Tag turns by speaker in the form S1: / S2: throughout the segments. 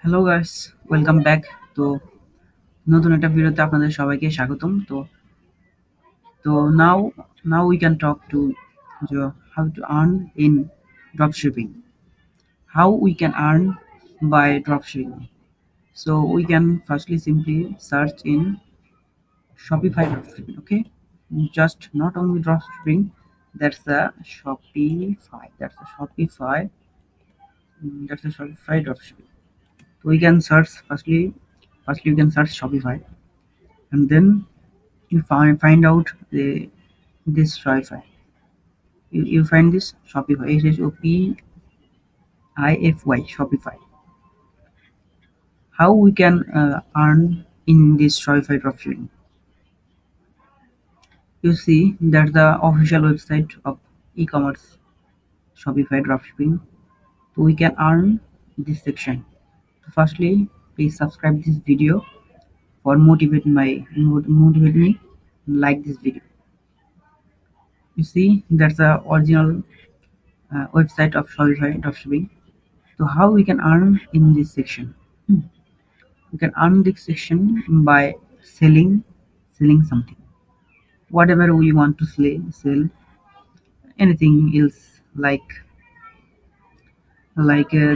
S1: Hello guys, welcome back. তো নতুন একটা ভিডিওতে আপনাদের সবাইকে স্বাগতম। তো নাও we can talk to how to earn in dropshipping. How we can earn by dropshipping. So we can firstly simply search in Shopify dropshipping. Okay, just not only dropshipping. That's a Shopify. That's a Shopify dropshipping. So we can search firstly you can search Shopify, and then you find out this Shopify. You find this Shopify, Shopify. Shopify. How we can earn in this Shopify dropshipping? You see that the official website of e-commerce Shopify dropshipping. So we can earn this section. So firstly, please subscribe this video for motivate me. Like this video. You see that's the original website of Shopify dropshipping. So how we can earn in this section? We can earn this section by selling something. Whatever we want to sell anything else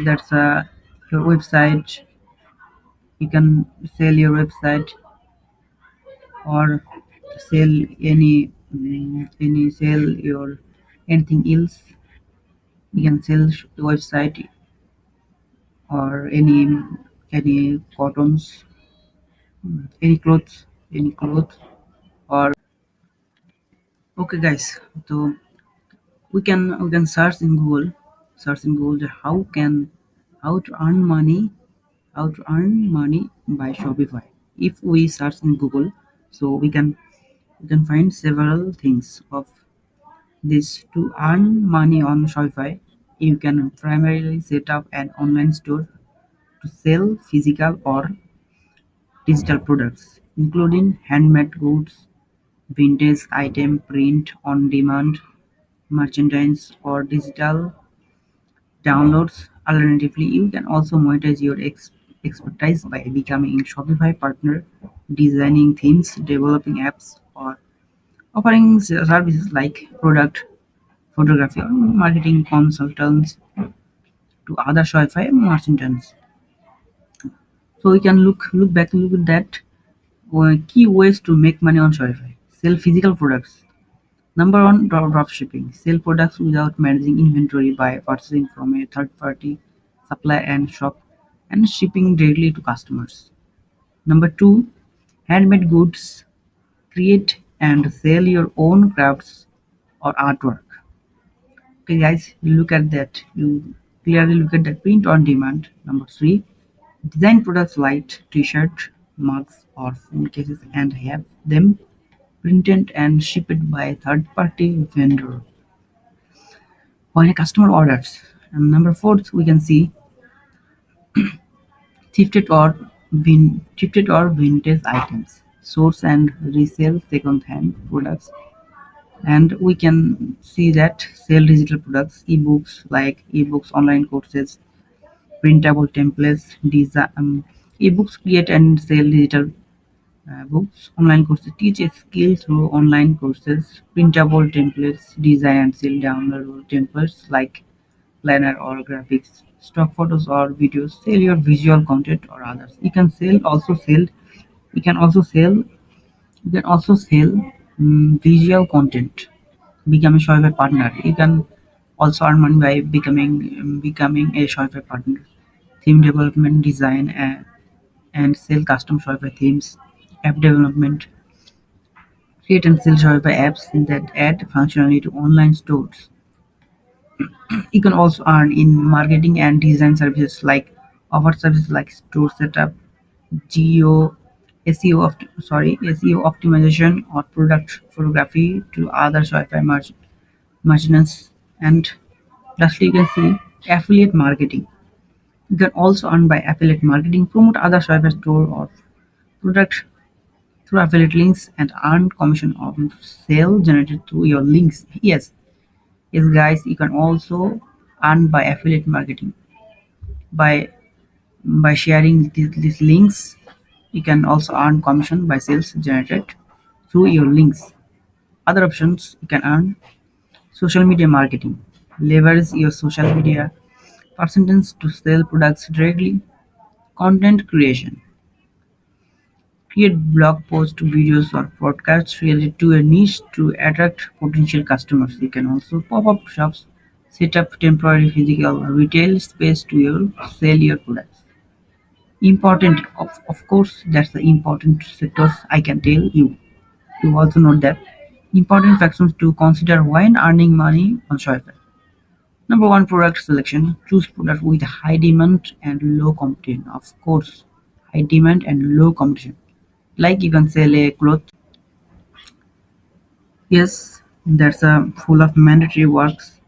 S1: that's your website. You can sell your website or sell any sell your anything else. You can sell the website or any cottons, any clothes or okay guys. So we can search in Google how to earn money by Shopify. If we search in Google, so we can find several things of this. To earn money on Shopify, you can primarily set up an online store to sell physical or digital products, including handmade goods, vintage item, print on demand merchandise, or digital downloads. Alternatively, you can also monetize your expertise by becoming a Shopify partner, designing themes, developing apps, or offering services like product photography or marketing consultants to other Shopify merchants. So we can look at that key ways to make money on Shopify. Sell physical products. Number one, drop shipping. Sell products without managing inventory by purchasing from a third party supplier and shop and shipping directly to customers. Number two, handmade goods. Create and sell your own crafts or artwork. Okay, guys, you look at that. You clearly look at that print on demand. Number three, design products like t-shirt, mugs, or phone cases and have them printed and shipped by a third-party vendor when a customer orders. And number four, we can see thrifted or vintage items, source and resell second-hand products, and we can see that sell digital products, ebooks, online courses, printable templates, design ebooks, create and sell digital books, online courses, teach a skill through online courses, printable templates, design and sell downloadable templates like planner or graphics, stock photos or videos, sell your visual content or others. You can also sell visual content. Become a Shopify partner. You can also earn money by becoming a Shopify partner. Theme development, design, and sell custom Shopify themes. App development. Create and sell Shopify apps that add functionality to online stores. You can also earn in marketing and design services like offer services like store setup, geo SEO optimization or product photography to other Shopify merchants. And lastly, you can see affiliate marketing. You can also earn by affiliate marketing, promote other Shopify store or product through affiliate links and earn commission on sale generated through your links. Yes, guys, you can also earn by affiliate marketing by By sharing these links, you can also earn commission by sales generated through your links. Other options, you can earn social media marketing. Leverage your social media percentage to sell products directly. Content creation. Create blog posts, videos, or podcasts related to a niche to attract potential customers. You can also pop up shops, set up temporary physical retail space to sell your products. Important, of course, that's the important sectors I can tell you. You also note that important factors to consider when earning money on Shopify. Number one, product selection. Choose product with high demand and low competition. Of course, high demand and low competition. Like you can sell a cloth. Yes, that's a full of mandatory works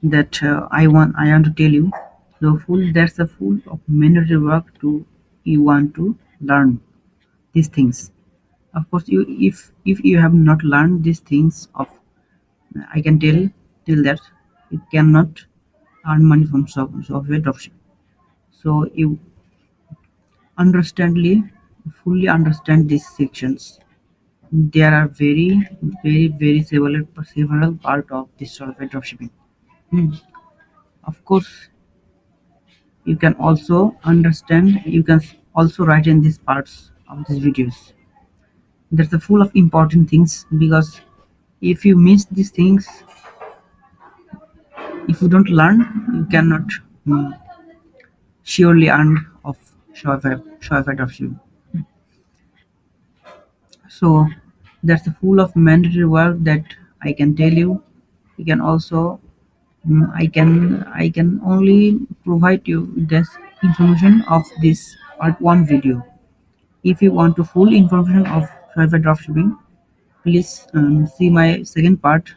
S1: that I want to tell you. So full that's a full of mandatory work to you want to learn these things. Of course, you if you have not learned these things of I can tell that you cannot earn money from software dropshipping. So you understandly fully understand these sections. There are very several part of this software dropshipping. Hmm. Of course, you can also understand. You can also write in these parts of these videos. That's the full of important things because if you miss these things, if you don't learn, you cannot surely earn of Shopify dropshipping. So that's the full of mandatory work that I can tell you. You can also I can only provide you this information of this part one video. If you want to full information of Shopify dropshipping, please see my second part.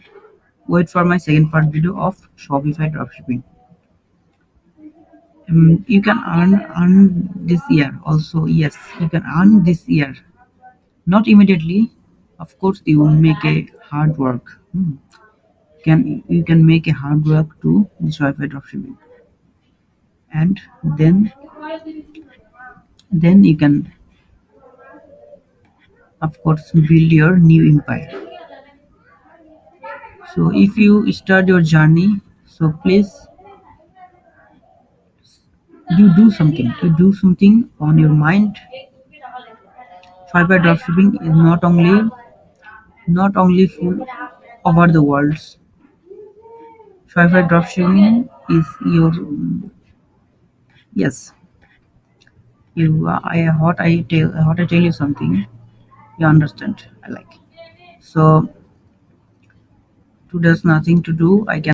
S1: Wait for my second part video of Shopify dropshipping. You can earn this year also. Yes, you can earn this year. Not immediately. Of course, you will make a hard work. Can you can make a hard work to the Shopify dropshipping, and then you can of course build your new empire. So if you start your journey, so please you do something on your mind. Fiber dropshipping is not only full over the world. Fiber dropshipping is your yes. You I tell you something. You understand? I like. So to there's nothing to do. I can